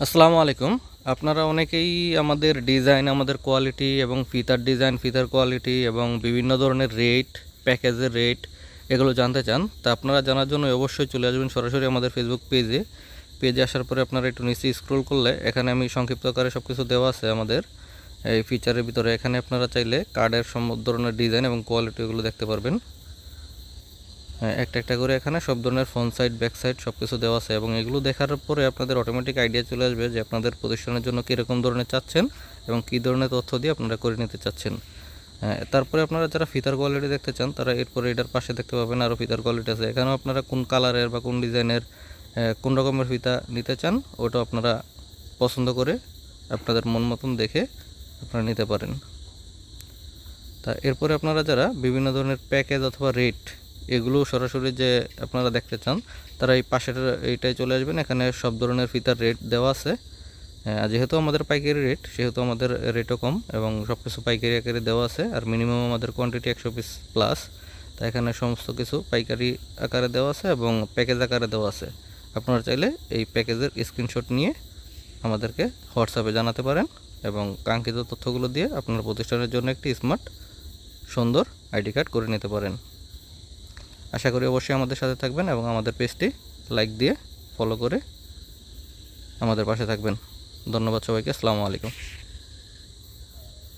আসসালামু আলাইকুম। আপনারা অনেকেই আমাদের ডিজাইন, আমাদের কোয়ালিটি এবং ফিতার ডিজাইন, ফিতার কোয়ালিটি এবং বিভিন্ন ধরনের রেট, প্যাকেজের রেট এগুলো জানতে চান। তা আপনারা জানার জন্য অবশ্যই চলে আসবেন সরাসরি আমাদের ফেসবুক পেজে আসার পরে আপনারা একটু নিচে স্ক্রল করলে এখানে আমি সংক্ষিপ্ত আকারে সব কিছু দেওয়া আছে আমাদের এই ফিচারের ভিতরে। এখানে আপনারা চাইলে কার্ডের সব ধরনের ডিজাইন এবং কোয়ালিটি এগুলো দেখতে পারবেন। একটা একটা করে এখানে সব ধরনের ফ্রন্ট সাইড, ব্যাক সাইড সব কিছু দেওয়া আছে এবং এগুলো দেখার পরে আপনাদের অটোমেটিক আইডিয়া চলে আসবে যে আপনাদের প্রতিষ্ঠানের জন্য কীরকম ধরনের চাচ্ছেন এবং কী ধরনের তথ্য দিয়ে আপনারা করে নিতে চাচ্ছেন। তারপরে আপনারা যারা ফিতার কোয়ালিটি দেখতে চান তারা এরপরে এটার পাশে দেখতে পাবেন আরও ফিতার কোয়ালিটি আছে। এখানেও আপনারা কোন কালারের বা কোন ডিজাইনের কোন রকমের ফিতা নিতে চান ওটা আপনারা পছন্দ করে আপনাদের মন মতন দেখে আপনারা নিতে পারেন। তা এরপরে আপনারা যারা বিভিন্ন ধরনের প্যাকেজ অথবা রেট এগুলো সরাসরি যে আপনারা দেখতে চান তারা এই পাশের এইটাই চলে আসবেন। এখানে সব ধরনের ফিতার রেট দেওয়া আছে। যেহেতু আমাদের পাইকারি রেট সেহেতু আমাদের রেটও কম এবং সব কিছু পাইকারি আকারে দেওয়া আছে। আর মিনিমাম আমাদের কোয়ান্টিটি 100 পিস প্লাস। তা এখানে সমস্ত কিছু পাইকারি আকারে দেওয়া আছে এবং প্যাকেজ আকারে দেওয়া আছে। আপনারা চাইলে এই প্যাকেজের স্ক্রিনশট নিয়ে আমাদেরকে হোয়াটসঅ্যাপে জানাতে পারেন এবং কাঙ্ক্ষিত তথ্যগুলো দিয়ে আপনার প্রতিষ্ঠানের জন্য একটি স্মার্ট সুন্দর আইডি কার্ড করে নিতে পারেন। আশা করি অবশ্যই আমাদের সাথে থাকবেন এবং আমাদের পেজটি লাইক দিয়ে ফলো করে আমাদের পাশে থাকবেন। ধন্যবাদ সবাইকে। আসসালামু আলাইকুম।